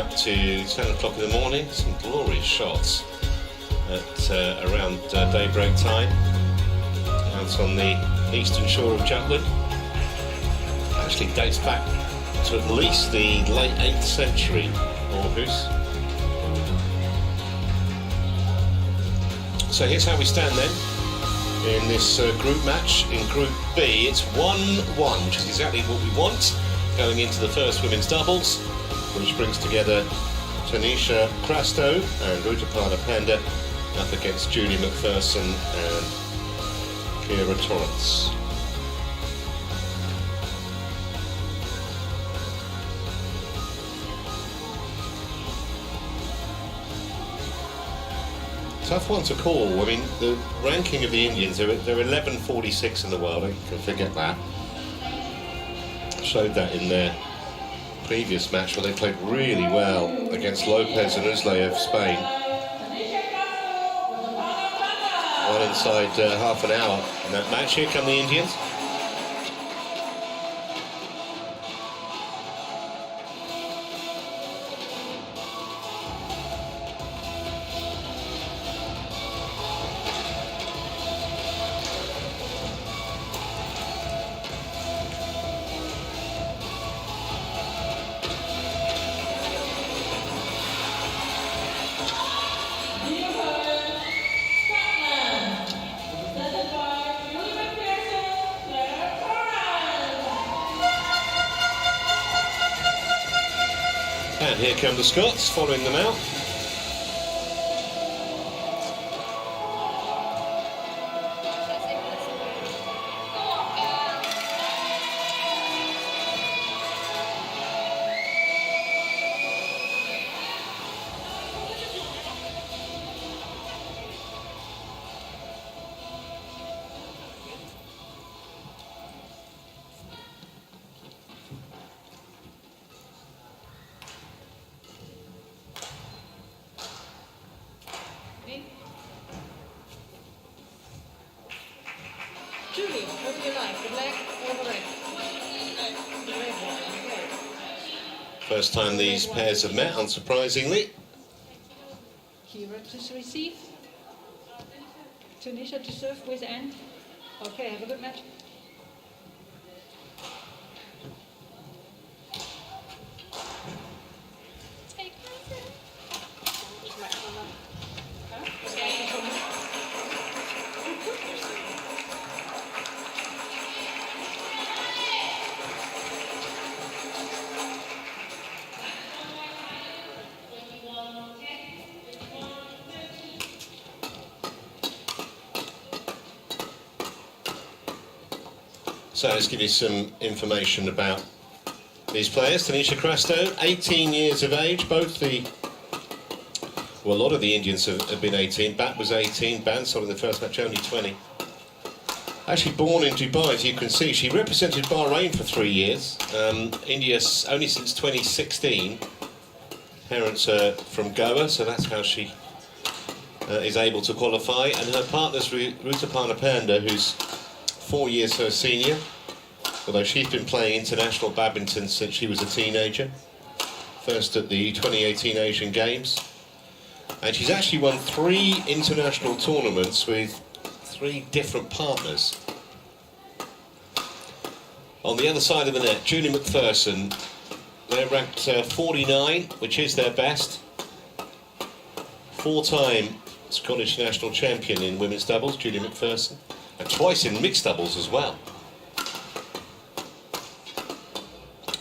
up to 10 o'clock in the morning. Some glorious shots at around daybreak time. Out on the eastern shore of Jutland. Actually dates back to at least the late 8th century, August. So here's how we stand then in this group match. In Group B, it's 1-1, which is exactly what we want going into the first women's doubles, which brings together Tanisha Crasto and Panda up against Julie MacPherson and Kira Torrance. Tough one to call. I mean, the ranking of the Indians, they're 1146 in the world, you can forget that. Showed that in their previous match where they played really well against Lopez and Uzle of Spain. Well inside half an hour in that match. Here come the Indians. And here come the Scots, following them out. Julie, what do you like, the black or the red? The red one, okay. First time these pairs have met, unsurprisingly. Kira to receive. Tanisha to serve with end. Okay, have a good match. So let's give you some information about these players. Tanisha Crasto, 18 years of age. A lot of the Indians have been 18. Bat was 18. Bansal in the first match only 20. Actually born in Dubai, as you can see. She represented Bahrain for 3 years. India only since 2016. Parents are from Goa, so that's how she is able to qualify. And her partner's Ruta Panda, who's 4 years her senior, although she's been playing international badminton since she was a teenager. First at the 2018 Asian Games. And she's actually won 3 international tournaments with 3 different partners. On the other side of the net, Julie MacPherson, they're ranked 49, which is their best. 4-time Scottish national champion in women's doubles, Julie MacPherson. And twice in mixed doubles as well.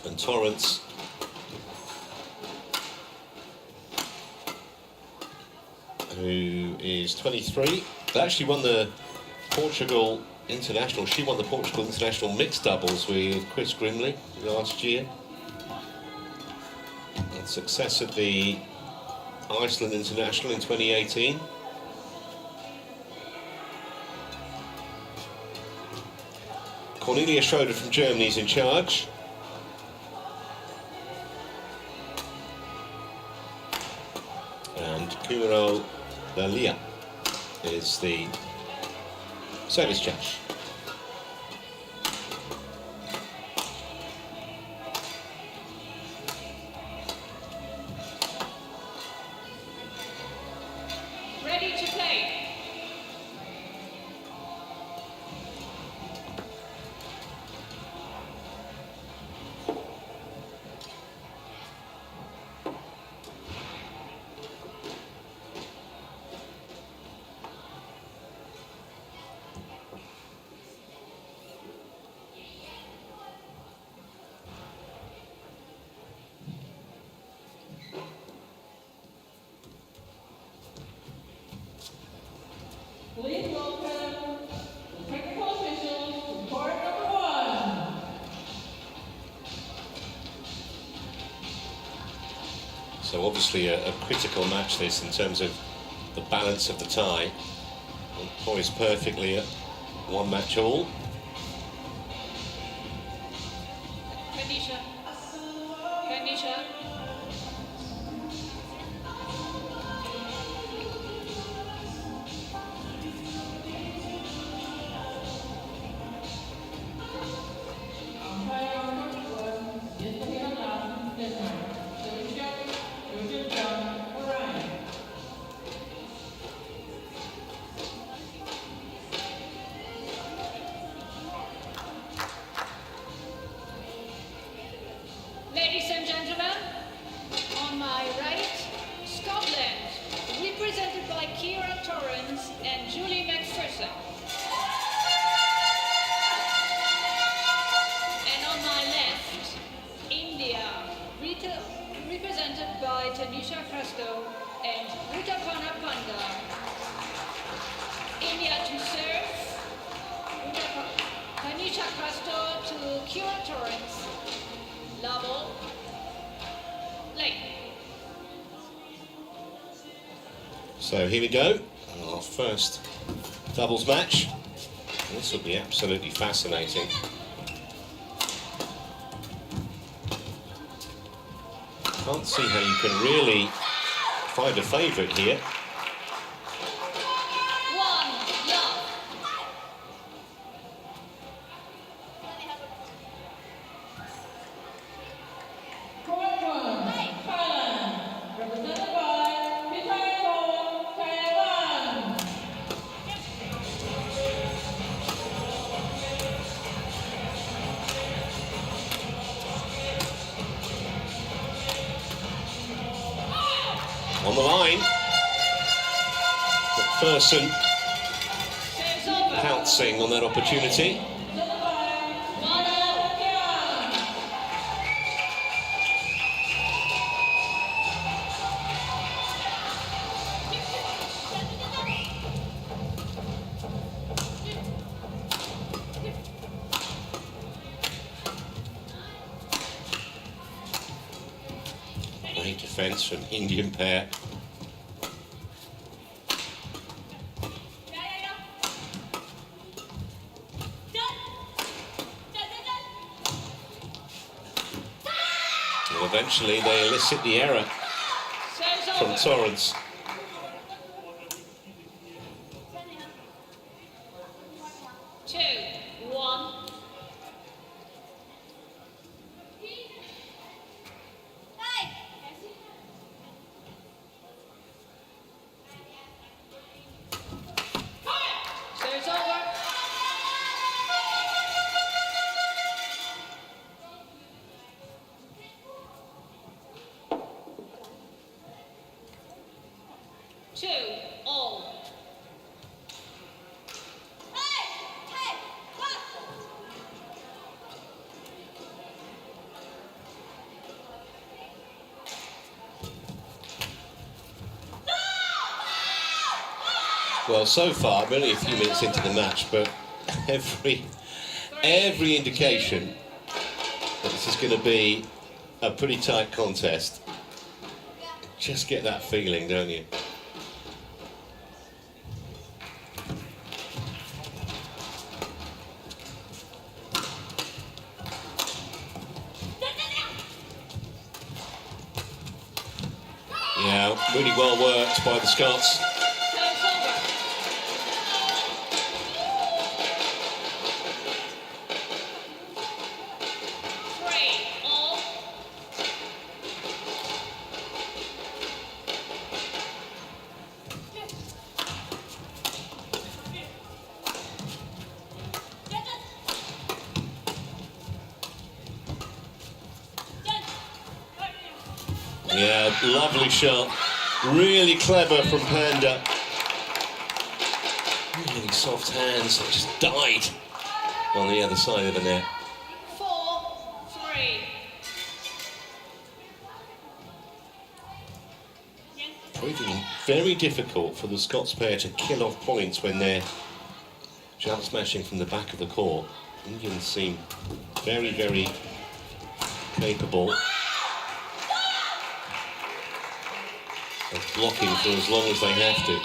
And Torrance, who is 23, they actually won the Portugal International. She won the Portugal International mixed doubles with Chris Grimley last year. And success at the Iceland International in 2018. Cornelia Schroeder from Germany is in charge. And Kumaro Lalia is the service judge. So obviously a critical match this in terms of the balance of the tie. And poised perfectly at one match all. Kanisha. Kanisha. Ladies and gentlemen, on my right, Scotland, represented by Torrance and Julie MacPherson. And on my left, India, represented by Crasto and Panda. India to serve, Tanisha Crasto to Torrance. Double, late. So here we go, our first doubles match. This will be absolutely fascinating. Can't see how you can really find a favourite here. On the line, MacPherson pouncing on that opportunity. Great defence from Indian pair. And eventually they elicit the error from Torrance. Well, so far, I'm only a few minutes into the match, but every indication that this is going to be a pretty tight contest. Just get that feeling, don't you? Yeah, really well worked by the Scots. Yeah, lovely shot. Really clever from Panda. Really soft hands that just died on the other side of the net. 4-3. Proving very difficult for the Scots pair to kill off points when they're jump smashing from the back of the court. Indians seem very, very capable. of blocking for as long as they have to.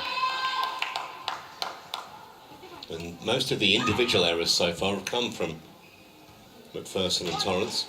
And most of the individual errors so far have come from MacPherson and Torrance.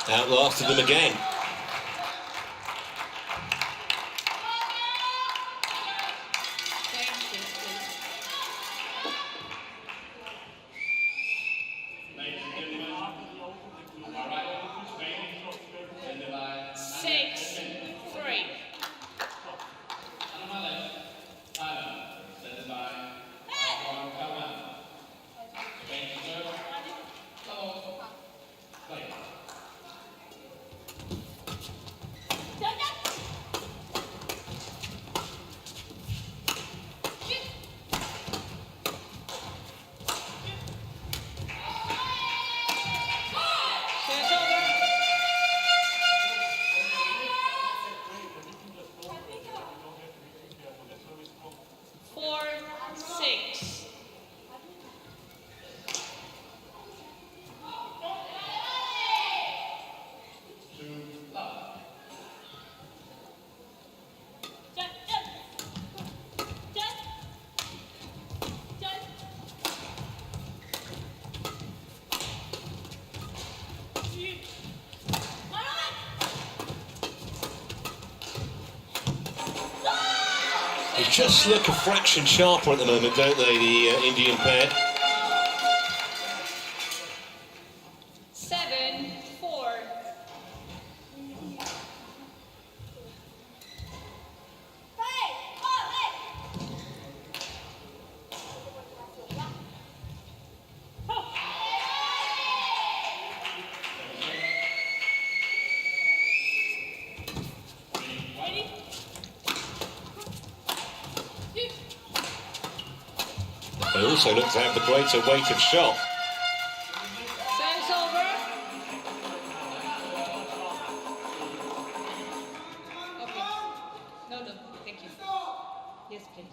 Outlasted them again. They just look a fraction sharper at the moment, don't they, the Indian pair? 7-4. They also look to have the greater weight of shot. Service over. Okay. No, thank you. Yes, please.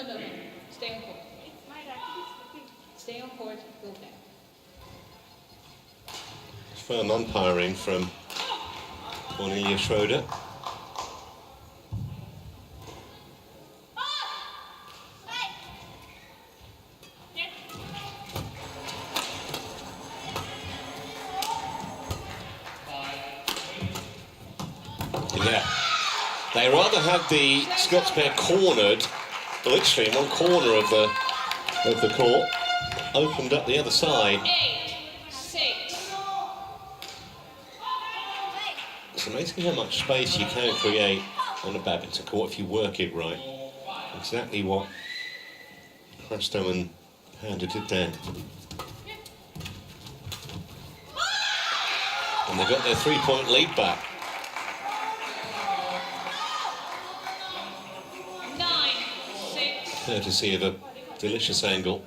No. Stay on court. Stay on court, go back. Firm umpiring from Cornelia Schroeder. Yeah. They rather have the Scots pair cornered, literally in one corner of the court, opened up the other side. 8-6. It's amazing how much space you can create on a badminton court if you work it right. Exactly what Crasto and Panda did then. And they got their 3-point lead back. 9-6. Courtesy of a delicious angle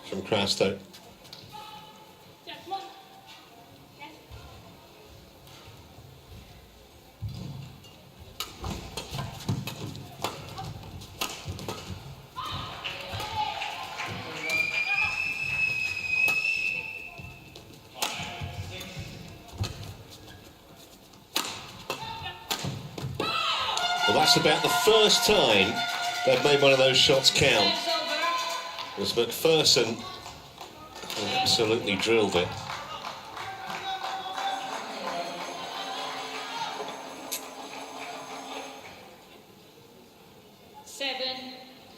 from Crasto. Well, that's about the first time they've made one of those shots count. As MacPherson absolutely drilled it.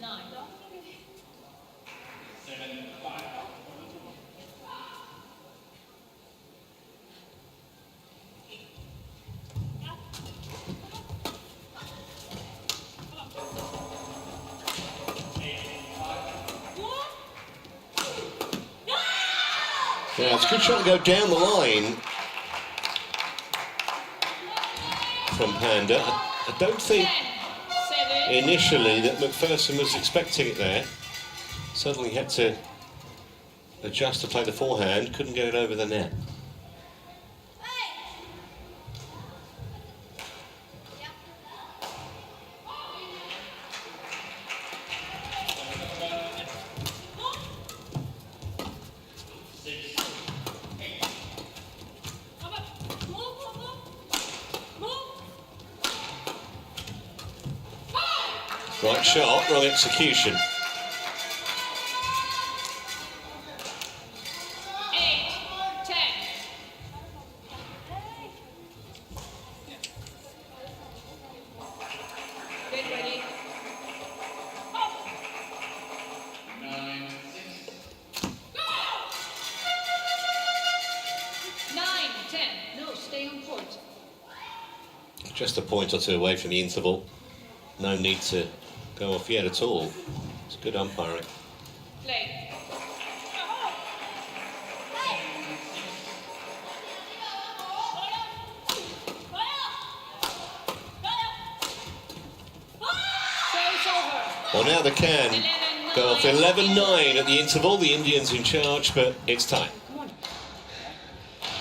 9. Yeah, it's a good shot to go down the line from Panda. I don't think 7. initially that MacPherson was expecting it there. Suddenly had to adjust to play the forehand, couldn't get it over the net. Right shot, wrong execution. 8. 10. Get ready. 9. 10. No, stay on court. Just a point or two away from the interval. No need to go off yet at all. It's good umpiring. Play. Service over. Well, now they can go off 11-9 at the interval. The Indians in charge, but it's time.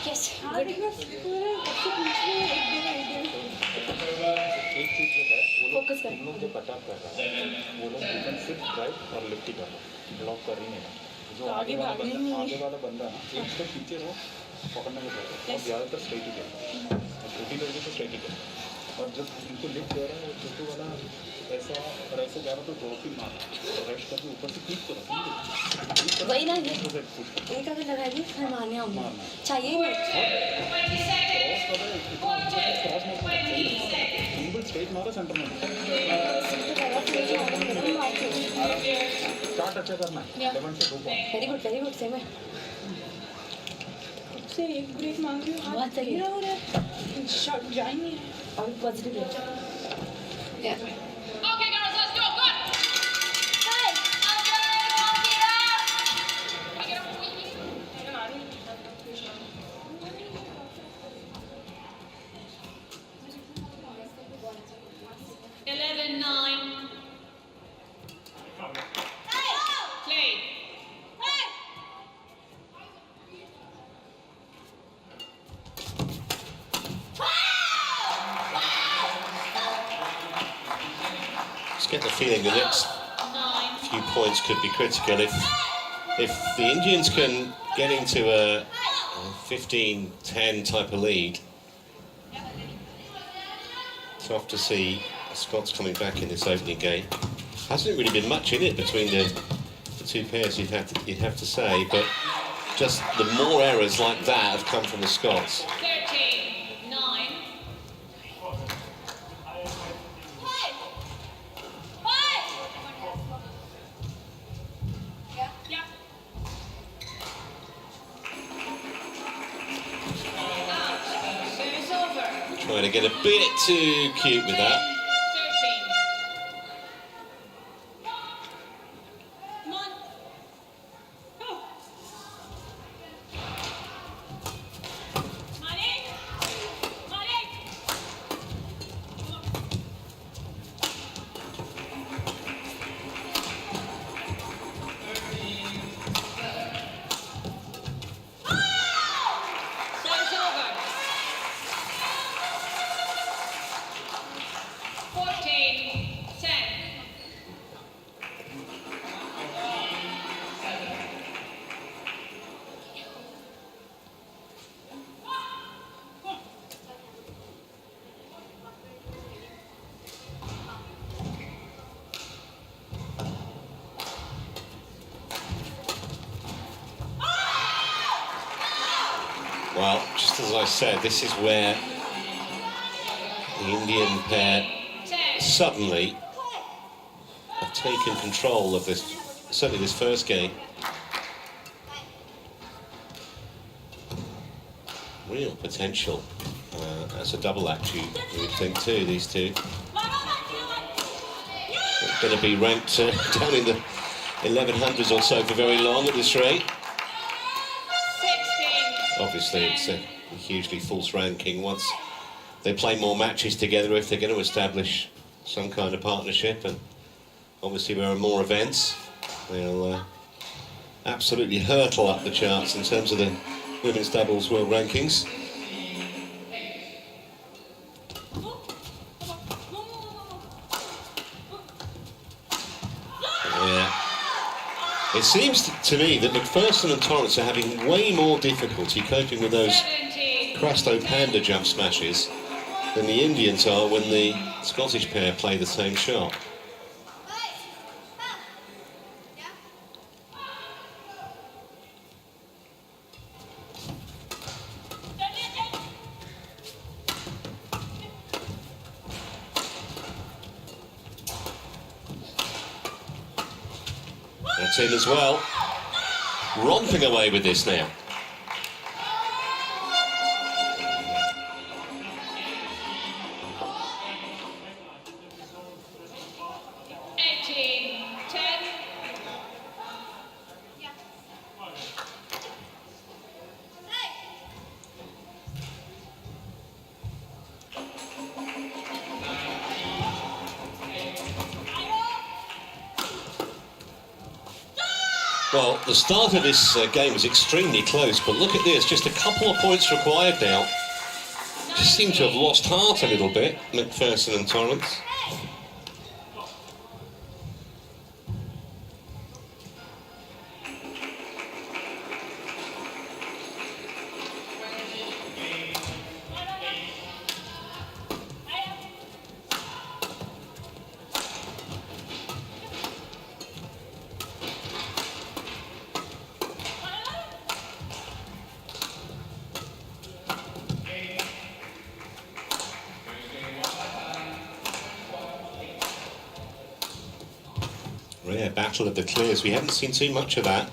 Yes. Focus कर लोग जो cut off कर रहा है वो लोग defence सिर्फ drive और लेफ्टी कर रहा है ब्लॉक कर ही नहीं रहा जो आगे वाला बंदा ना एक स्टेप पीछे रहो पकड़ने के बाद और ज़्यादातर स्ट्रेट ही करता है और छोटी लड़की तो स्ट्रेट ही करता है और जब उनको लिफ्ट दे रहा है वो छोटू वाला ऐसा और ऐसे जा रहा तो ड्रॉप ही मार रेस्ट करके ऊपर से क्लिक करो वही ना ये एक अगर लगा दी फिर मारने होंगे चाहिए सिंगल स्ट्रेट मारो सेंटर में स्टार्ट अच्छा करना है 11 से 2 पॉइंट वेरी गुड सेम है से एक ब्रेक मांग रही हूँ बहुत सही है हो रहा है शॉट जाएंगे और पॉजिटिव है या Okay, girls, let's go. Good. Hi Get up, Queenie. 11-9. Play. Just get the feeling the next 9. few points could be critical. If the Indians can get into a 15-10 type of lead, tough to see Scots coming back in this opening game. Hasn't really been much in it between the two pairs, you'd have to say, but just the more errors like that have come from the Scots. 13-9. Yeah. Out. Service over. Trying to get a bit too cute with that. 13. Come on. Go. Money. Money. Service over. 14-10. Well, just as I said, this is where the Indian pair 10. suddenly have taken control of this, certainly this first game. Real potential as a double act, you would think too, these two. They're going to be ranked down in the 1100s or so for very long at this rate. 16. Obviously it's a hugely false ranking once they play more matches together, if they're going to establish some kind of partnership, and obviously there are more events, they'll absolutely hurtle up the charts in terms of the women's doubles world rankings. Yeah. It seems to me that MacPherson and Torrance are having way more difficulty coping with those 17. Crasto Panda jump smashes than the Indians are when the Scottish pair play the same shot. That's in as well. Romping away with this now. Well, the start of this game was extremely close, but look at this, just a couple of points required now. Just seem to have lost heart a little bit, MacPherson and Torrance. Rare battle of the clears. We haven't seen too much of that.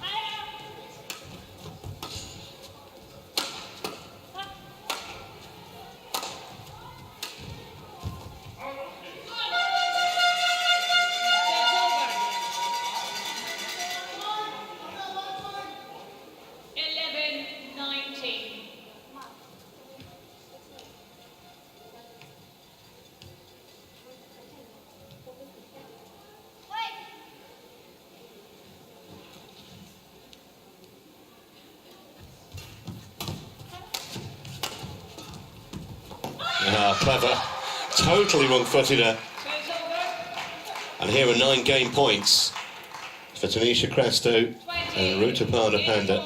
Ah, clever. Totally wrong-footed her. And here are 9 game points for Tanisha Crasto and Rutapana Panda.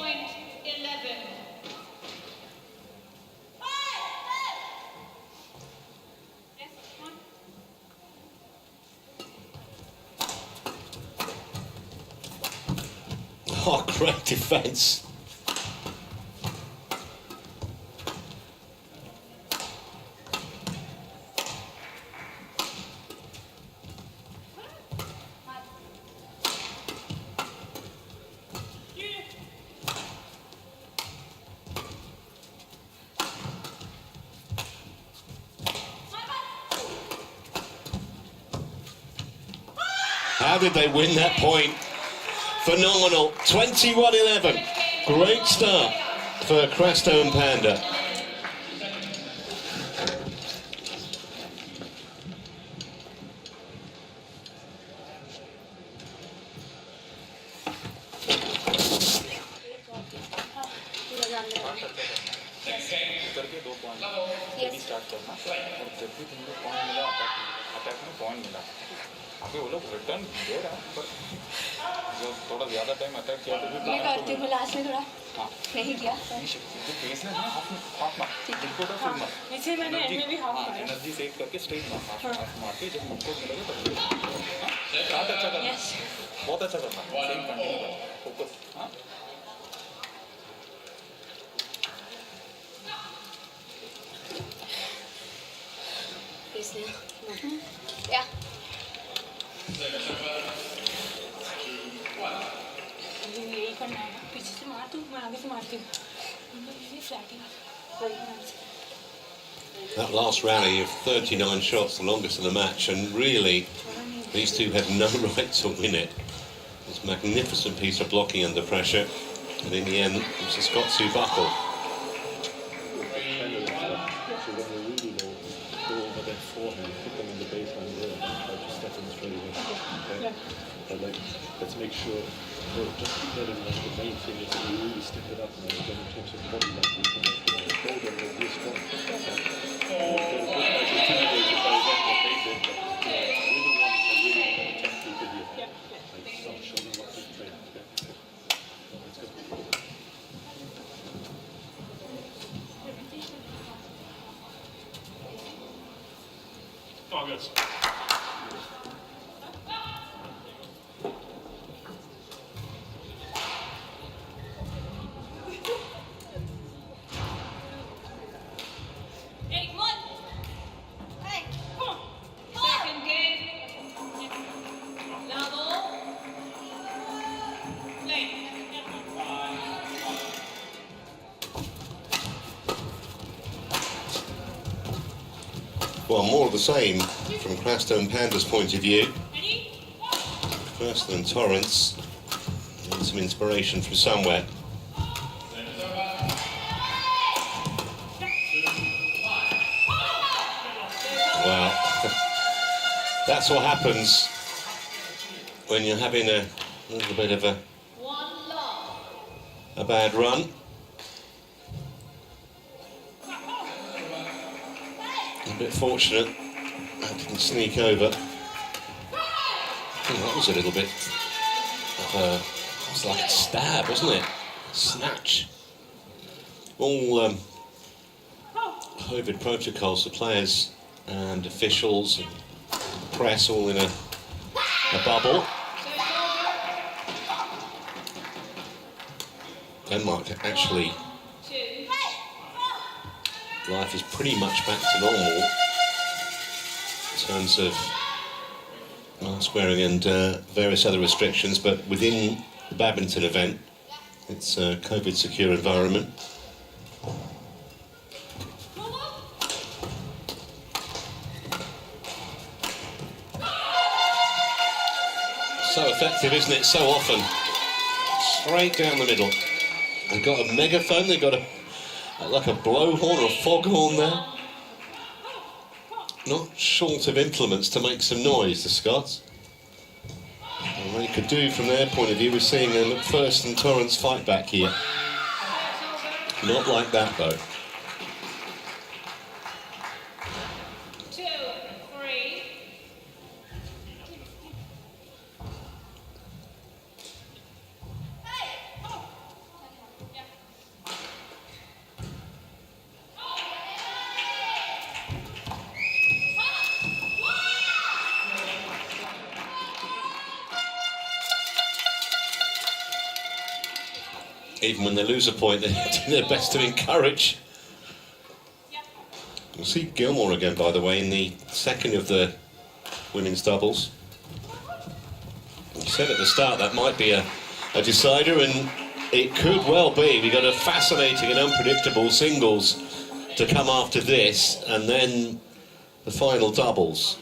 Oh, great defence. How did they win that point? Phenomenal. 21-11. Great start for Crasto and Panda. करके 2 point यदि start करना और जब भी तुमको point मिला attack में point मिला अभी वो लोग रिटर्न दे रहा है पर जो थोड़ा ज़्यादा टाइम अटैक किया तो भी मैं करती हूँ लास्ट में थोड़ा नहीं किया जो बेस है ना हाफ मार जिनको तो फुल मार इसे मैंने भी हाफ मारा एनर्जी सेव करके स्ट्रेट मार हाफ मार के जब मुझको मिलेगा तब बहुत अच्छा करना बहुत अच्छा करना सेम कंटिन्यू करना फोकस हाँ Yeah. करना है पीछे से मार तू मैं आगे से मारती हूँ ये फ्लैटिंग right That last rally of 39 shots, the longest in the match, and really these two had no right to win it. This magnificent piece of blocking under pressure, and in the end it was the Scots who buckled. So when they're really low, go over their forehand, put them in the baseline there, and try to step in straight away. Okay? But like, let's make sure, just keep that in mind. The main thing is to really step it up, and again in terms of body language, and go them with this strong. They're good guys intimidated by that, what they did, but we're the ones that really want to attack people here. Like, so show them what to train. Okay? So let's go. August. Hey, come on. Hey, come on. Second game. Level. Play. Well, more of the same from Crasto and Panda's point of view. Ready? MacPherson and Torrance need some inspiration from somewhere. Wow. That's what happens when you're having a little bit of One love. a bad run. A bit fortunate that didn't sneak over. Oh, that was a little bit of it's like a stab, wasn't it? Snatch. All COVID protocols for players and officials and press all in a bubble. Denmark actually, life is pretty much back to normal in terms of mask wearing and various other restrictions, but within the badminton event, it's a COVID secure environment. So effective, isn't it? So often. Straight down the middle. They've got a megaphone, they've got like a blowhorn or a foghorn there. Not short of implements to make some noise, the Scots. And what they could do from their point of view was seeing a MacPherson and Torrance fight back here. Not like that though. 2, 3. Even when they lose a point, they do their best to encourage. We'll see Gilmore again, by the way, in the second of the women's doubles. We said at the start that might be a decider, and it could well be. We've got a fascinating and unpredictable singles to come after this, and then the final doubles.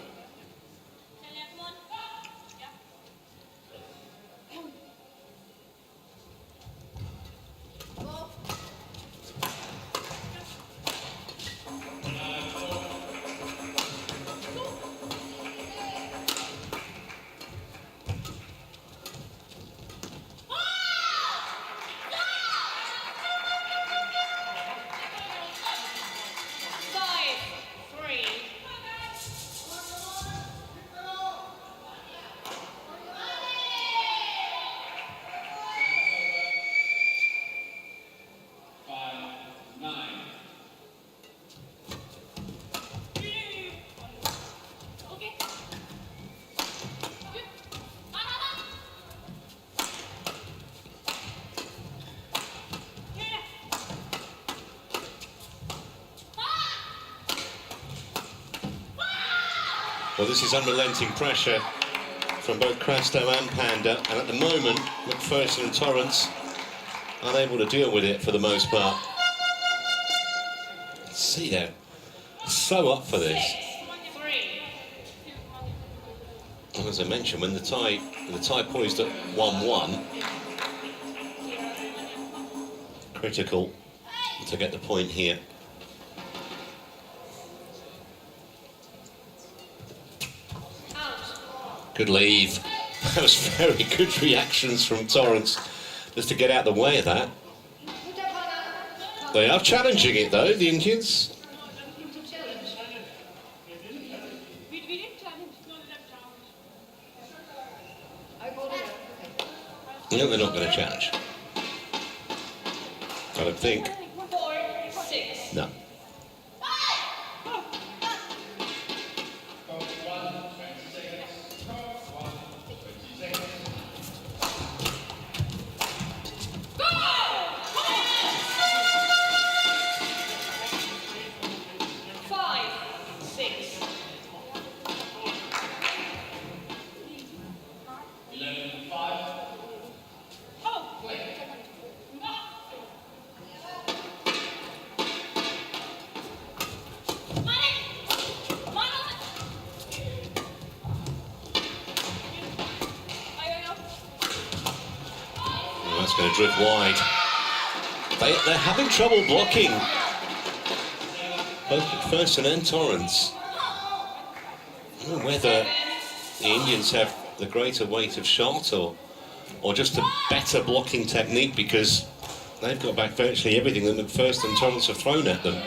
Well, this is unrelenting pressure from both Crasto and Panda, and at the moment, MacPherson and Torrance unable to deal with it for the most part. See, they're so up for this. And as I mentioned, when the tie poised at 1-1, critical to get the point here. Good leave. That was very good reactions from Torrance just to get out the way of that. They are challenging it though, the Indians. No, they're not going to challenge. I don't think. 4-6. No. That's going to drift wide. They're having trouble blocking. Both MacPherson and Torrance. I don't know whether the Indians have the greater weight of shot or just a better blocking technique, because they've got back virtually everything that MacPherson and Torrance have thrown at them.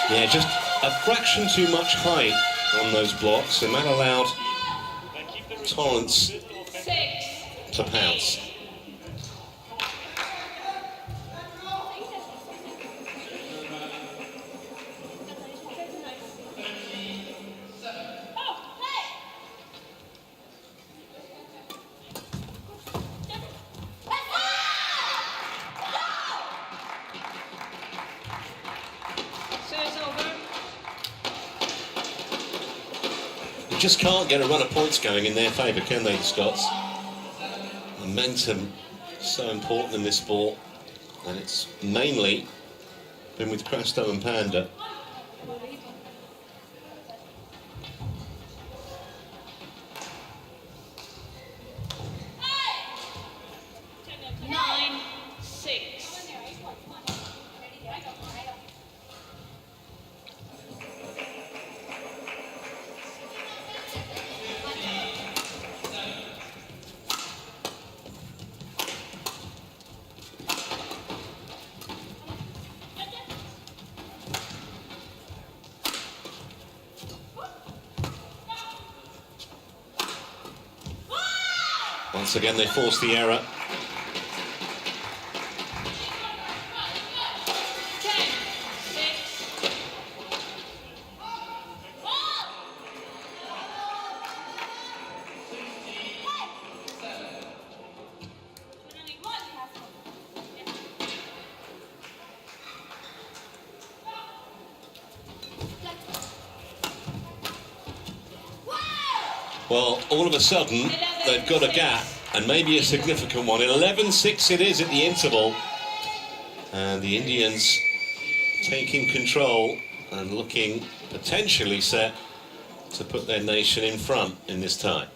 Yeah, just a fraction too much height on those blocks, and that allowed Torrance to pounce. You just can't get a run of points going in their favour, can they, the Scots? Momentum so important in this sport, and it's mainly been with Crasto and Panda. Once again, they force the error. Well, all of a sudden, they've got a gap, and maybe a significant one. 11-6 it is at the interval. And the Indians taking control and looking potentially set to put their nation in front in this tie.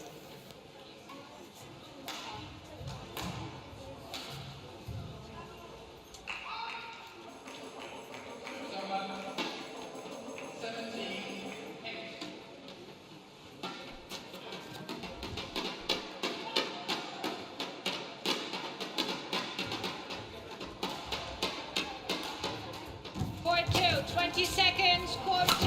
Court 2, 20 seconds, court 2.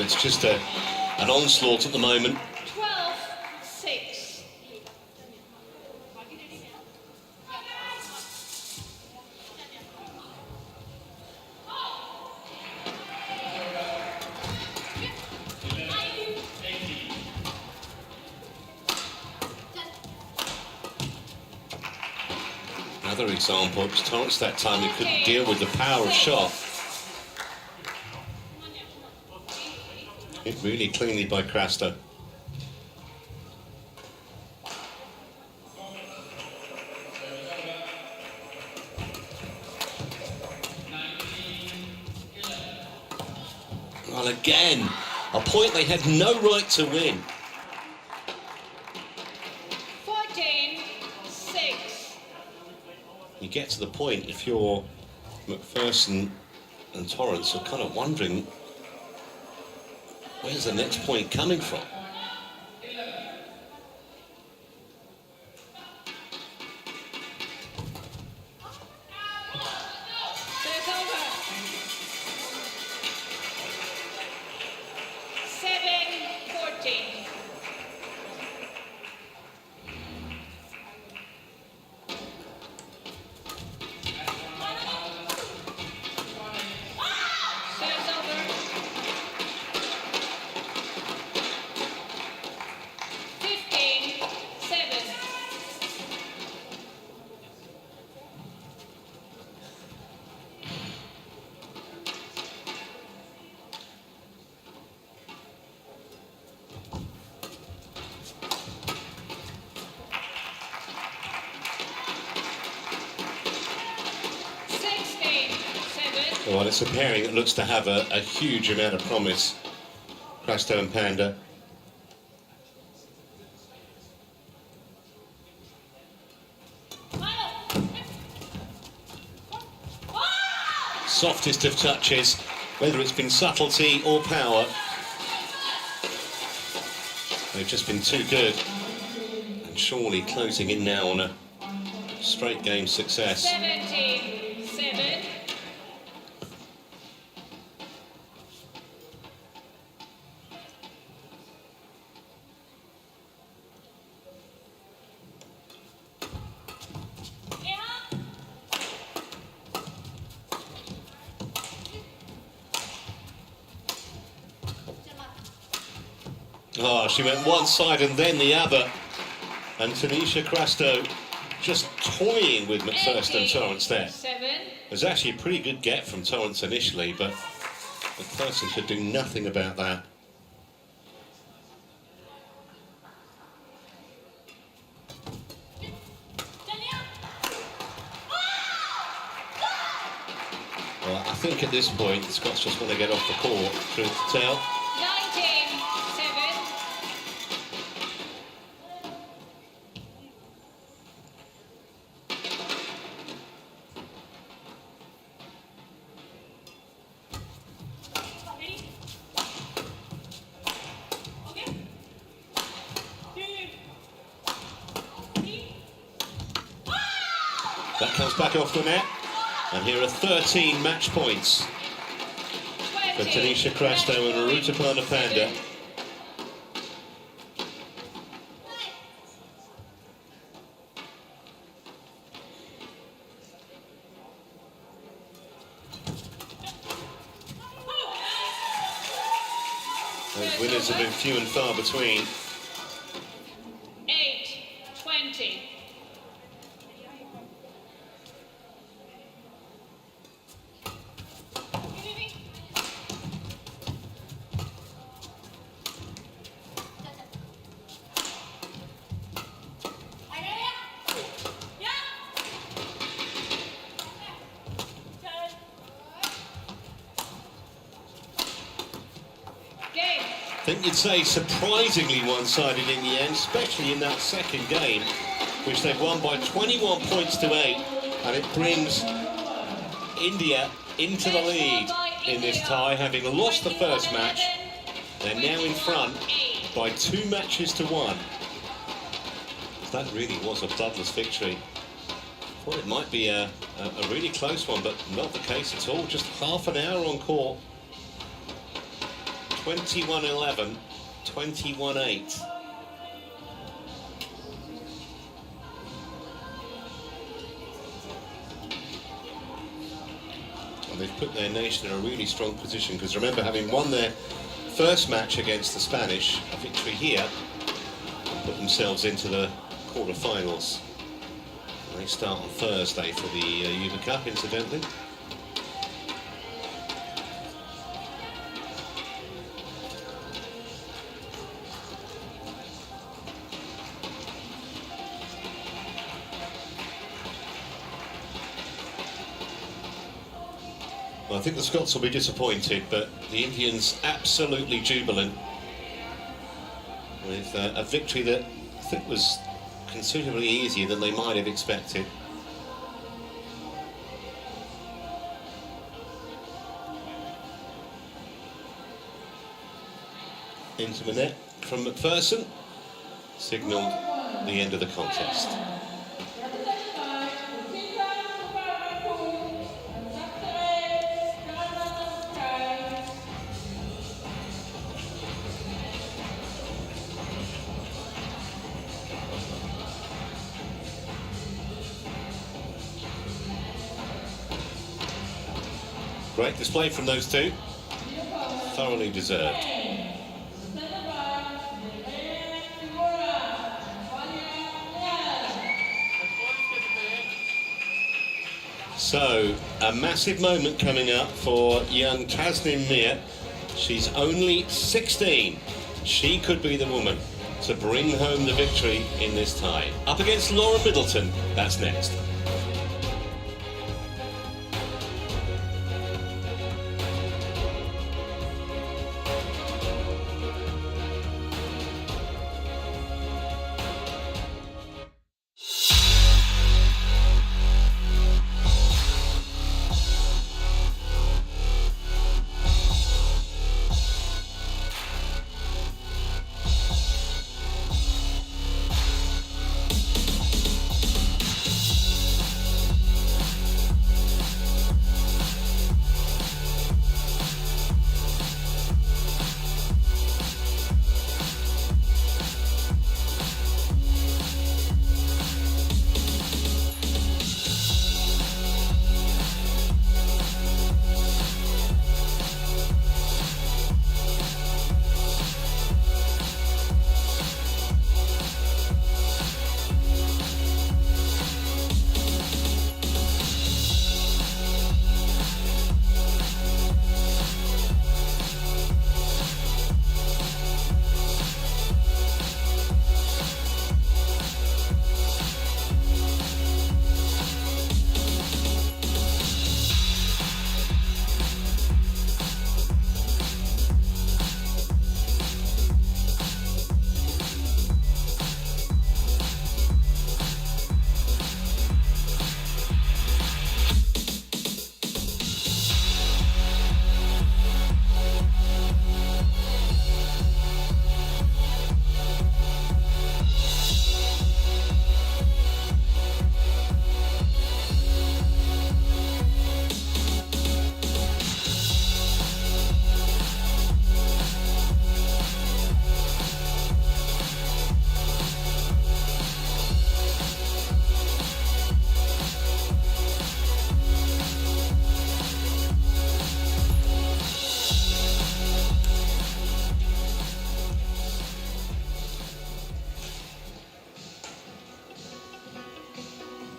it's just an onslaught at the moment. 12-6. Another example, it was Torrance that time who couldn't deal with the power of shot. Hit really cleanly by Crasto. Well, again, a point they had no right to win. 14-6. You get to the point, if you're MacPherson and Torrance, are kind of wondering, where's the next point coming from? It's over. 7-14. It's over. 15-7. Well, it's a pairing that looks to have a huge amount of promise. Crasto and Panda. Softest of touches, whether it's been subtlety or power. They've just been too good. And surely closing in now on a straight game success. 17-7. Oh, she went one side and then the other. And Tanisha Crasto just toying with MacPherson and Torrance there. 7. It was actually a pretty good get from Torrance initially, but MacPherson could do nothing about that. Well, I think at this point, the Scots just want to get off the court, truth to tell. 19-7. That comes back off the net. And here are 13 match points for Tanisha Crasto and Panda Panda. Those winners have been few and far between. 8-20. I think you'd say surprisingly one-sided in the end, especially in that second game, which they've won by 21 points to 8, and it brings India into the lead in this tie, having lost the first match. They're now in front by 2 matches to 1. That really was a bloodless victory. I thought it might be a really close one, but not the case at all. Just half an hour on court. 21-11, 21-8. And they've put their nation in a really strong position, because remember, having won their first match against the Spanish, a victory here, put themselves into the quarter-finals. They start on Thursday for the Uber Cup, incidentally. Well, I think the Scots will be disappointed, but the Indians absolutely jubilant with a victory that I think was considerably easier than they might have expected. Into the net from MacPherson, signalled the end of the contest. Great display from those two, thoroughly deserved. So, a massive moment coming up for young Tasnim Mir. She's only 16. She could be the woman to bring home the victory in this tie. Up against Laura Middleton, that's next.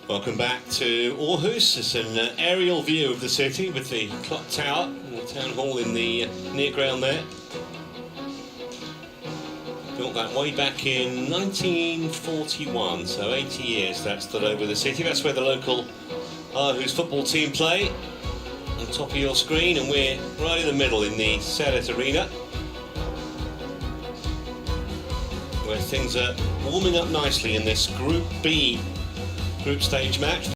Welcome back to Aarhus. It's an aerial view of the city with the clock tower and the town hall in the near ground there. Built that way back in 1941, so 80 years that stood over the city. That's where the local Aarhus football team play. On top of your screen, and we're right in the middle in the Seret Arena, where things are warming up nicely in this Group B group stage match.